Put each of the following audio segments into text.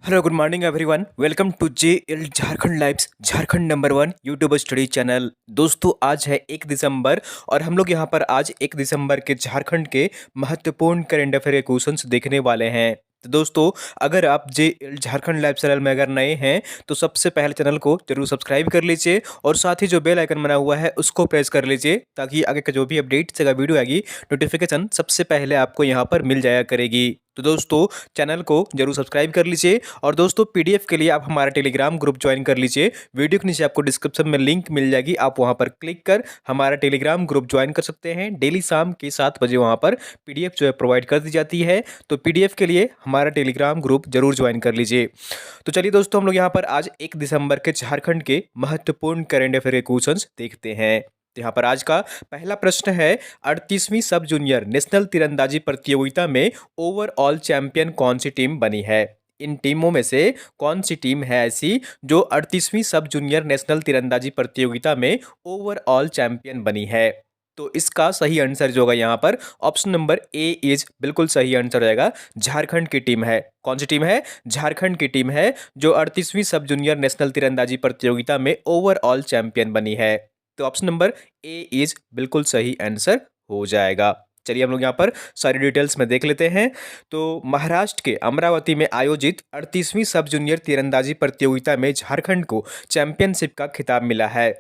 Hello good morning everyone, welcome to J L Jharkhand lives Jharkhand number one YouTube study channel. दोस्तों आज है 1 दिसंबर और हम लोग यहाँ पर आज 1 दिसंबर के झारखंड के महत्वपूर्ण करंट अफेयर के क्वेश्चंस देखने वाले हैं। तो दोस्तों अगर आप जे एल झारखंड लाइव चैनल में अगर नए हैं तो सबसे पहले चैनल को जरूर सब्सक्राइब कर लीजिए और साथ ही जो बेल आइकन बना हुआ है उसको प्रेस कर लीजिए ताकि आगे का जो भी अपडेट का वीडियो आएगी नोटिफिकेशन सबसे पहले आपको यहाँ पर मिल जाया करेगी। तो दोस्तों चैनल को जरूर सब्सक्राइब कर लीजिए और दोस्तों पीडीएफ के लिए आप हमारा टेलीग्राम ग्रुप ज्वाइन कर लीजिए। वीडियो के नीचे आपको डिस्क्रिप्शन में लिंक मिल जाएगी, आप वहां पर क्लिक कर हमारा टेलीग्राम ग्रुप ज्वाइन कर सकते हैं। डेली शाम के 7 बजे वहां पर पीडीएफ जो है प्रोवाइड कर दी जाती है, तो पीडीएफ के लिए हमारा टेलीग्राम ग्रुप जरूर ज्वाइन कर लीजिए। तो चलिए दोस्तों हम लोग यहाँ पर आज 1 दिसंबर के झारखंड के महत्वपूर्ण करेंट अफेयर के क्वेश्चन देखते हैं। तो यहाँ पर आज का पहला प्रश्न है, 38वीं सब जूनियर नेशनल तीरंदाजी प्रतियोगिता में ओवरऑल चैंपियन कौन सी टीम बनी है? इन टीमों में से कौन सी टीम है ऐसी जो 38वीं सब जूनियर नेशनल तीरंदाजी प्रतियोगिता में ओवरऑल चैंपियन बनी है? तो इसका सही आंसर जो होगा यहाँ पर ऑप्शन नंबर ए इज बिल्कुल सही आंसर रहेगा। झारखंड की टीम है। कौन सी टीम है? झारखंड की टीम है जो 38वीं सब जूनियर नेशनल तीरंदाजी प्रतियोगिता में ओवरऑल चैंपियन बनी है। तो ऑप्शन नंबर ए इज बिल्कुल सही आंसर हो जाएगा। चलिए हम लोग यहाँ पर सारी डिटेल्स में देख लेते हैं। तो महाराष्ट्र के अमरावती में आयोजित 38वीं सब जूनियर तीरंदाजी प्रतियोगिता में झारखंड को चैंपियनशिप का खिताब मिला है।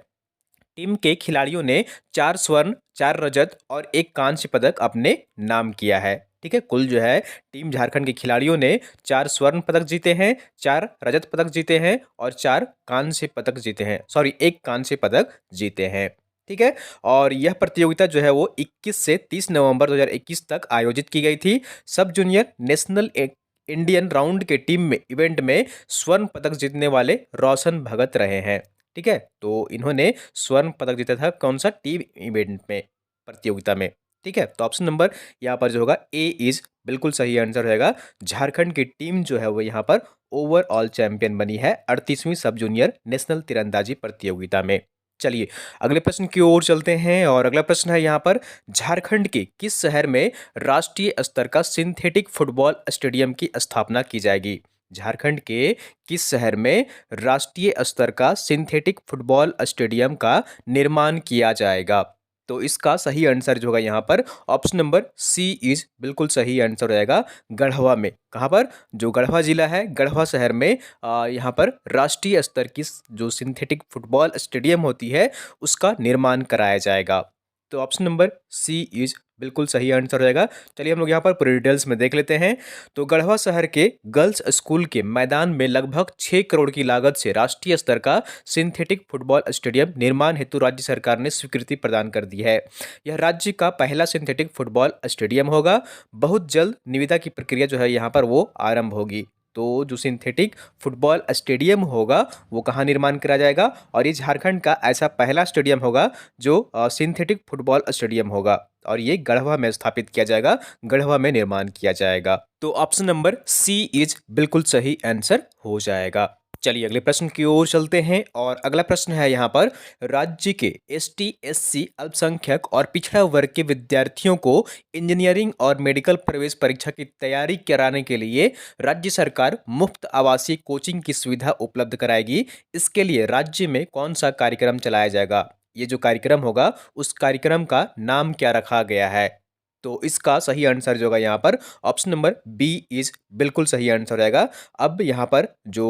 टीम के खिलाड़ियों ने 4 स्वर्ण, 4 रजत और 1 कांस्य पदक अपने नाम किया है। ठीक है, कुल जो है टीम झारखंड के खिलाड़ियों ने 4 स्वर्ण पदक जीते हैं, 4 रजत पदक जीते हैं और 4 कांस्य पदक जीते हैं, सॉरी 1 कांस्य पदक जीते हैं। ठीक है, और यह प्रतियोगिता जो है वो 21 से 30 नवंबर 2021 तक आयोजित की गई थी। सब जूनियर नेशनल इंडियन राउंड के टीम में इवेंट में स्वर्ण पदक जीतने वाले रोशन भगत रहे हैं। ठीक है, तो इन्होंने स्वर्ण पदक जीता था कौन सा टीम इवेंट में, प्रतियोगिता में। ठीक है, तो ऑप्शन नंबर यहाँ पर जो होगा ए इज बिल्कुल सही आंसर रहेगा। झारखंड की टीम जो है वो यहाँ पर ओवरऑल चैंपियन बनी है 38वीं सब जूनियर नेशनल तीरंदाजी प्रतियोगिता में। चलिए अगले प्रश्न की ओर चलते हैं और अगला प्रश्न है यहाँ पर, झारखंड के किस शहर में राष्ट्रीय स्तर का सिंथेटिक फुटबॉल स्टेडियम की स्थापना की जाएगी? झारखंड के किस शहर में राष्ट्रीय स्तर का सिंथेटिक फुटबॉल स्टेडियम का निर्माण किया जाएगा? तो इसका सही आंसर जो होगा यहाँ पर ऑप्शन नंबर सी इज बिल्कुल सही आंसर रहेगा। गढ़वा में। कहाँ पर? जो गढ़वा जिला है, गढ़वा शहर में यहाँ पर राष्ट्रीय स्तर की जो सिंथेटिक फुटबॉल स्टेडियम होती है उसका निर्माण कराया जाएगा। तो ऑप्शन नंबर सी इज बिल्कुल सही आंसर रहेगा। चलिए हम लोग यहाँ पर पूरी डिटेल्स में देख लेते हैं। तो गढ़वा शहर के गर्ल्स स्कूल के मैदान में लगभग 6 करोड़ की लागत से राष्ट्रीय स्तर का सिंथेटिक फुटबॉल स्टेडियम निर्माण हेतु राज्य सरकार ने स्वीकृति प्रदान कर दी है। यह राज्य का पहला सिंथेटिक फुटबॉल स्टेडियम होगा। बहुत जल्द निविदा की प्रक्रिया जो है यहाँ पर वो आरंभ होगी। तो जो सिंथेटिक फुटबॉल स्टेडियम होगा वो कहाँ निर्माण करा जाएगा, और ये झारखंड का ऐसा पहला स्टेडियम होगा जो सिंथेटिक फुटबॉल स्टेडियम होगा और ये गढ़वा में स्थापित किया जाएगा, गढ़वा में निर्माण किया जाएगा। तो ऑप्शन नंबर सी इज बिल्कुल सही आंसर हो जाएगा। चलिए अगले प्रश्न की ओर चलते हैं और अगला प्रश्न है यहाँ पर, राज्य के एसटी एससी अल्पसंख्यक और पिछड़ा वर्ग के विद्यार्थियों को इंजीनियरिंग और मेडिकल प्रवेश परीक्षा की तैयारी कराने के लिए राज्य सरकार मुफ्त आवासीय कोचिंग की सुविधा उपलब्ध कराएगी। इसके लिए राज्य में कौन सा कार्यक्रम चलाया जाएगा? ये जो कार्यक्रम होगा उस कार्यक्रम का नाम क्या रखा गया है? तो इसका सही आंसर जो होगा यहाँ पर ऑप्शन नंबर बी इज बिल्कुल सही आंसर रहेगा। अब यहाँ पर जो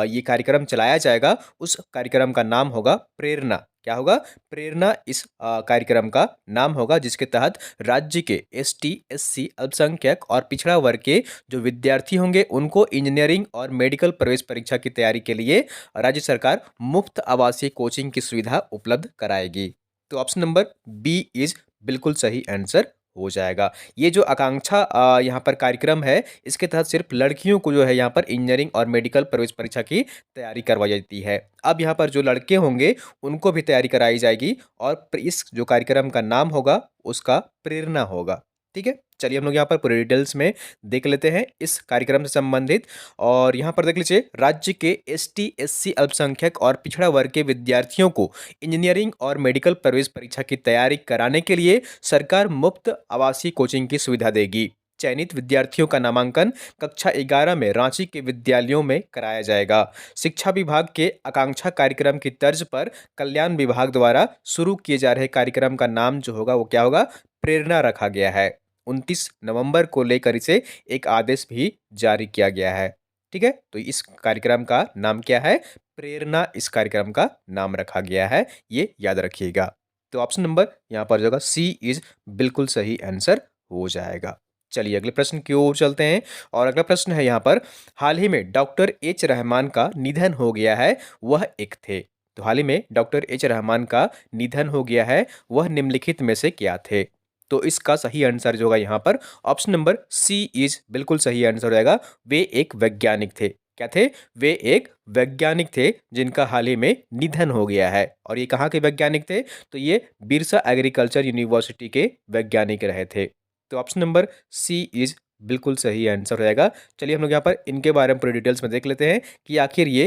ये कार्यक्रम चलाया जाएगा उस कार्यक्रम का नाम होगा प्रेरणा। क्या होगा? प्रेरणा इस कार्यक्रम का नाम होगा, जिसके तहत राज्य के एसटी एससी अल्पसंख्यक और पिछड़ा वर्ग के जो विद्यार्थी होंगे उनको इंजीनियरिंग और मेडिकल प्रवेश परीक्षा की तैयारी के लिए राज्य सरकार मुफ्त आवासीय कोचिंग की सुविधा उपलब्ध कराएगी। तो ऑप्शन नंबर बी इज बिल्कुल सही आंसर हो जाएगा। ये जो आकांक्षा यहाँ पर कार्यक्रम है इसके तहत सिर्फ लड़कियों को जो है यहाँ पर इंजीनियरिंग और मेडिकल प्रवेश परीक्षा की तैयारी करवाई जाती है। अब यहाँ पर जो लड़के होंगे उनको भी तैयारी कराई जाएगी और इस जो कार्यक्रम का नाम होगा उसका प्रेरणा होगा। ठीक है, चलिए हम लोग यहाँ पर पूरे डिटेल्स में देख लेते हैं इस कार्यक्रम से संबंधित। और यहाँ पर देख लीजिए, राज्य के एसटी एससी अल्पसंख्यक और पिछड़ा वर्ग के विद्यार्थियों को इंजीनियरिंग और मेडिकल प्रवेश परीक्षा की तैयारी कराने के लिए सरकार मुफ्त आवासीय कोचिंग की सुविधा देगी। चयनित विद्यार्थियों का नामांकन कक्षा 11 में रांची के विद्यालयों में कराया जाएगा। शिक्षा विभाग के आकांक्षा कार्यक्रम की तर्ज पर कल्याण विभाग द्वारा शुरू किए जा रहे कार्यक्रम का नाम जो होगा वो क्या होगा? प्रेरणा रखा गया है। 29 नवंबर को लेकर इसे एक आदेश भी जारी किया गया है। ठीक है, तो इस कार्यक्रम का नाम क्या है? प्रेरणा इस कार्यक्रम का नाम रखा गया है, ये याद रखिएगा। तो ऑप्शन नंबर यहाँ पर जो होगा सी इज बिल्कुल सही आंसर हो जाएगा। चलिए अगले प्रश्न की ओर चलते हैं और अगला प्रश्न है यहाँ पर, हाल ही में डॉक्टर एच रहमान का निधन हो गया है, वह एक थे। तो हाल ही में डॉक्टर एच रहमान का निधन हो गया है, वह निम्नलिखित में से क्या थे? तो इसका सही आंसर जो होगा यहाँ पर ऑप्शन नंबर सी इज बिल्कुल सही आंसर हो जाएगा। वे एक वैज्ञानिक थे। क्या थे? वे एक वैज्ञानिक थे जिनका हाल ही में निधन हो गया है। और ये कहाँ के वैज्ञानिक थे? तो ये बिरसा एग्रीकल्चर यूनिवर्सिटी के वैज्ञानिक रहे थे। तो ऑप्शन नंबर सी इज बिल्कुल सही आंसर हो जाएगा। चलिए हम लोग यहाँ पर इनके बारे में पूरी डिटेल्स में देख लेते हैं कि आखिर ये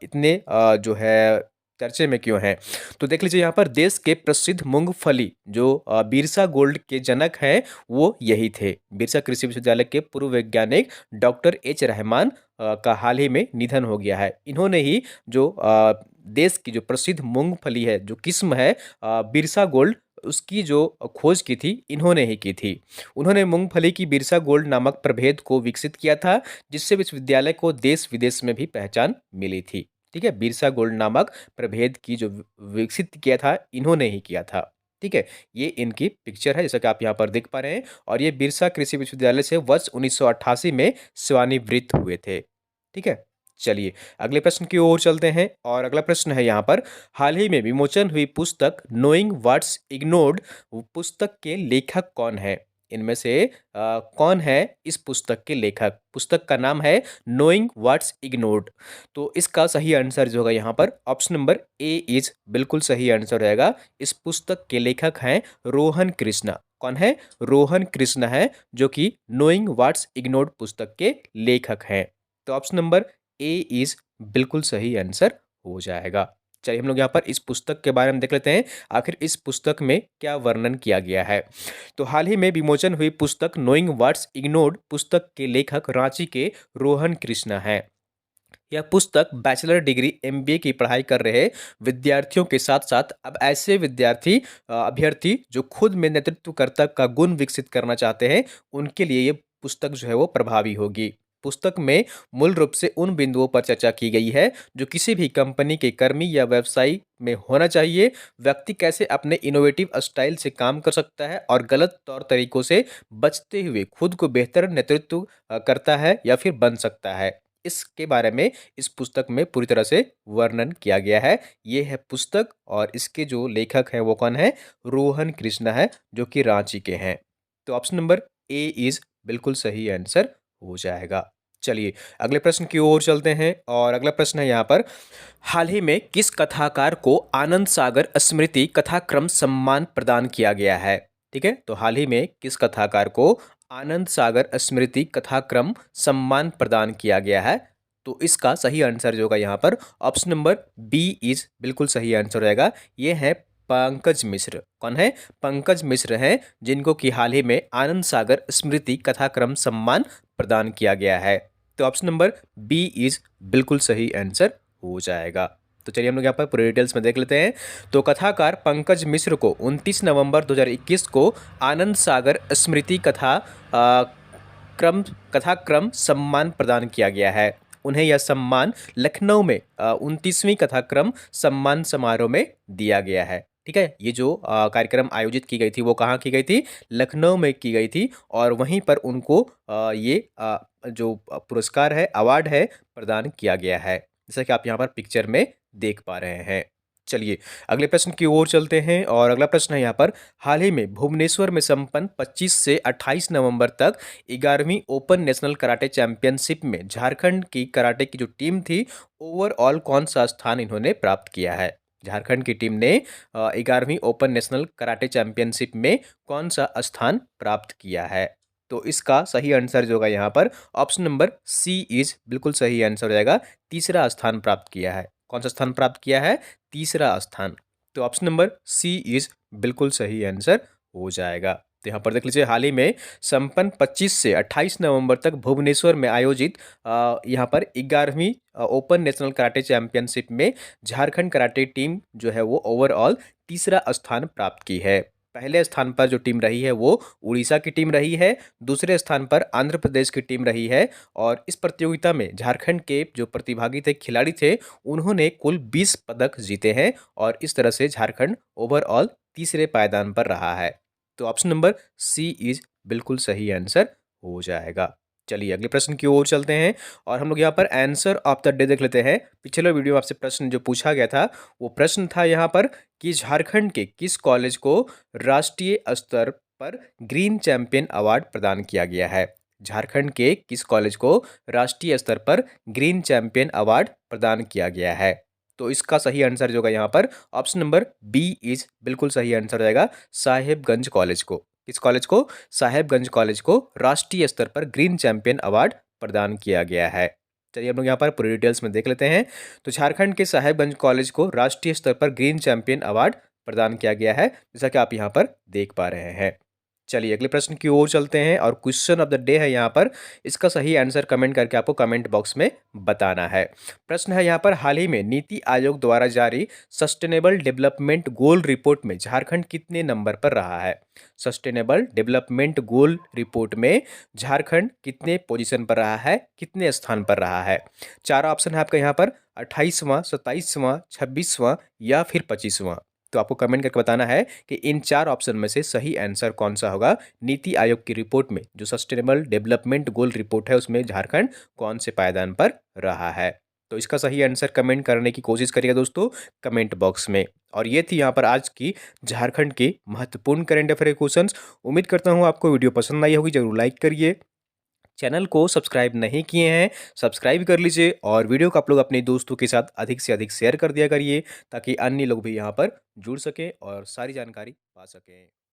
इतने जो है चर्चे में क्यों हैं। तो देख लीजिए यहाँ पर देश के प्रसिद्ध मूंगफली जो बिरसा गोल्ड के जनक हैं वो यही थे। बिरसा कृषि विश्वविद्यालय के पूर्व वैज्ञानिक डॉक्टर एच रहमान का हाल ही में निधन हो गया है। इन्होंने ही जो देश की जो प्रसिद्ध मूंगफली है, जो किस्म है बिरसा गोल्ड, उसकी जो खोज की थी इन्होंने ही की थी। उन्होंने मूंगफली की बिरसा गोल्ड नामक प्रभेद को विकसित किया था, जिससे विश्वविद्यालय को देश विदेश में भी पहचान मिली थी। ठीक है, बिरसा गोल्ड नामक प्रभेद की जो विकसित किया था इन्होंने ही किया था। ठीक है, ये इनकी पिक्चर है जैसा कि आप यहाँ पर देख पा रहे हैं। और ये बिरसा कृषि विश्वविद्यालय से वर्ष 1988 में सेवानिवृत्त हुए थे। ठीक है, चलिए अगले प्रश्न की ओर चलते हैं और अगला प्रश्न है यहाँ पर, हाल ही में विमोचन हुई पुस्तक नोइंग व्हाट्स इग्नोर्ड पुस्तक के लेखक कौन है? इनमें से कौन है इस पुस्तक के लेखक? पुस्तक का नाम है नोइंग व्हाट्स इग्नोर्ड। तो इसका सही आंसर जो होगा यहाँ पर ऑप्शन नंबर ए इज बिल्कुल सही आंसर रहेगा। इस पुस्तक के लेखक हैं रोहन कृष्णा। कौन है? रोहन कृष्णा है जो कि नोइंग व्हाट्स इग्नोर्ड पुस्तक के लेखक हैं। तो ऑप्शन नंबर ए इज बिल्कुल सही आंसर हो जाएगा। चलिए हम लोग यहाँ पर इस पुस्तक के बारे में देख लेते हैं आखिर इस पुस्तक में क्या वर्णन किया गया है। तो हाल ही में विमोचन हुई पुस्तक नोइंग व्हाट्स इग्नोर्ड पुस्तक के लेखक रांची के रोहन कृष्णा हैं। यह पुस्तक बैचलर डिग्री एमबीए की पढ़ाई कर रहे विद्यार्थियों के साथ साथ अब ऐसे अभ्यर्थी जो खुद में नेतृत्वकर्ता का गुण विकसित करना चाहते हैं उनके लिए ये पुस्तक जो है वो प्रभावी होगी। पुस्तक में मूल रूप से उन बिंदुओं पर चर्चा की गई है जो किसी भी कंपनी के कर्मी या व्यवसायी में होना चाहिए। व्यक्ति कैसे अपने इनोवेटिव स्टाइल से काम कर सकता है और गलत तौर तरीकों से बचते हुए खुद को बेहतर नेतृत्व करता है या फिर बन सकता है। इसके बारे में इस पुस्तक में पूरी तरह से वर्णन किया गया है। ये है पुस्तक और इसके जो लेखक हैं वो कौन है? रोहन कृष्णा है जो कि रांची के हैं। तो ऑप्शन नंबर ए इज बिल्कुल सही आंसर हो जाएगा। चलिए अगले प्रश्न की ओर चलते हैं और अगला प्रश्न है यहाँ पर, हाल ही में किस कथाकार को आनंद सागर स्मृति कथाक्रम सम्मान प्रदान किया गया है? ठीक है, तो हाल ही में किस कथाकार को आनंद सागर स्मृति कथाक्रम सम्मान प्रदान किया गया है? तो इसका सही आंसर जो होगा यहाँ पर ऑप्शन नंबर बी इज बिल्कुल सही आंसर रहेगा। ये है पंकज मिश्र। कौन है? पंकज मिश्र हैं जिनको कि हाल ही में आनंद सागर स्मृति कथाक्रम सम्मान प्रदान किया गया है। तो ऑप्शन नंबर बी इज बिल्कुल सही आंसर हो जाएगा। तो चलिए हम लोग यहाँ पर पूरे डिटेल्स में देख लेते हैं। तो कथाकार पंकज मिश्र को 29 नवंबर 2021 को आनंद सागर स्मृति कथाक्रम सम्मान प्रदान किया गया है। उन्हें यह सम्मान लखनऊ में 29वीं कथाक्रम सम्मान समारोह में दिया गया है। ठीक है, ये जो कार्यक्रम आयोजित की गई थी वो कहाँ की गई थी? लखनऊ में की गई थी और वहीं पर उनको ये जो पुरस्कार है, अवार्ड है, प्रदान किया गया है, जैसा कि आप यहाँ पर पिक्चर में देख पा रहे हैं। चलिए अगले प्रश्न की ओर चलते हैं और अगला प्रश्न है यहाँ पर, हाल ही में भुवनेश्वर में संपन्न 25 से 28 नवंबर तक 11वीं ओपन नेशनल कराटे चैंपियनशिप में झारखंड की कराटे की जो टीम थी ओवरऑल कौन सा स्थान इन्होंने प्राप्त किया है? झारखंड की टीम ने 11वीं ओपन नेशनल कराटे चैंपियनशिप में कौन सा स्थान प्राप्त किया है? तो इसका सही आंसर जो होगा यहाँ पर ऑप्शन नंबर सी इज बिल्कुल सही आंसर हो जाएगा। तीसरा स्थान प्राप्त किया है। कौन सा स्थान प्राप्त किया है? तीसरा स्थान। तो ऑप्शन नंबर सी इज बिल्कुल सही आंसर हो जाएगा। तो यहाँ पर देख लीजिए, हाल ही में संपन्न 25 से 28 नवंबर तक भुवनेश्वर में आयोजित यहाँ पर 11वीं ओपन नेशनल कराटे चैंपियनशिप में झारखंड कराटे टीम जो है वो ओवरऑल तीसरा स्थान प्राप्त की है। पहले स्थान पर जो टीम रही है वो उड़ीसा की टीम रही है, दूसरे स्थान पर आंध्र प्रदेश की टीम रही है। और इस प्रतियोगिता में झारखंड के जो प्रतिभागी थे, खिलाड़ी थे, उन्होंने कुल 20 पदक जीते हैं और इस तरह से झारखंड ओवरऑल तीसरे पायदान पर रहा है। तो ऑप्शन नंबर सी इज बिल्कुल सही आंसर हो जाएगा। चलिए अगले प्रश्न की ओर चलते हैं और हम लोग यहाँ पर आंसर ऑफ द डे देख लेते हैं। पिछले वीडियो में आपसे प्रश्न जो पूछा गया था वो प्रश्न था यहाँ पर कि झारखंड के किस कॉलेज को राष्ट्रीय स्तर पर ग्रीन चैंपियन अवार्ड प्रदान किया गया है। झारखंड के किस कॉलेज को राष्ट्रीय स्तर पर ग्रीन चैंपियन अवार्ड प्रदान किया गया है। तो इसका सही आंसर जो होगा यहाँ पर ऑप्शन नंबर बी इज बिल्कुल सही आंसर हो जाएगा। साहेबगंज कॉलेज को, किस कॉलेज को, साहेबगंज कॉलेज को राष्ट्रीय स्तर पर ग्रीन चैंपियन अवार्ड प्रदान किया गया है। चलिए हम लोग यहाँ पर पूरी डिटेल्स में देख लेते हैं। तो झारखंड के साहेबगंज कॉलेज को राष्ट्रीय स्तर पर ग्रीन चैंपियन अवार्ड प्रदान किया गया है, जैसा कि आप यहाँ पर देख पा रहे हैं। चलिए अगले प्रश्न की ओर चलते हैं और क्वेश्चन ऑफ द डे है यहाँ पर। इसका सही आंसर कमेंट करके आपको कमेंट बॉक्स में बताना है। प्रश्न है यहाँ पर, हाल ही में नीति आयोग द्वारा जारी सस्टेनेबल डेवलपमेंट गोल रिपोर्ट में झारखंड कितने नंबर पर रहा है। सस्टेनेबल डेवलपमेंट गोल रिपोर्ट में झारखंड कितने पोजीशन पर रहा है, कितने स्थान पर रहा है। चार ऑप्शन है आपका यहाँ पर, 28वां, 27वां, 26वां या फिर 25वां। तो आपको कमेंट करके बताना है कि इन चार ऑप्शन में से सही आंसर कौन सा होगा। नीति आयोग की रिपोर्ट में जो सस्टेनेबल डेवलपमेंट गोल रिपोर्ट है उसमें झारखंड कौन से पायदान पर रहा है। तो इसका सही आंसर कमेंट करने की कोशिश करिएगा दोस्तों कमेंट बॉक्स में। और ये थी यहाँ पर आज की झारखंड की महत्वपूर्ण करंट अफेयर क्वेश्चंस। उम्मीद करता हूँ आपको वीडियो पसंद आई होगी, जरूर लाइक करिए। चैनल को सब्सक्राइब नहीं किए हैं, सब्सक्राइब कर लीजिए और वीडियो को आप लोग अपने दोस्तों के साथ अधिक से अधिक शेयर कर दिया करिए ताकि अन्य लोग भी यहाँ पर जुड़ सकें और सारी जानकारी पा सकें।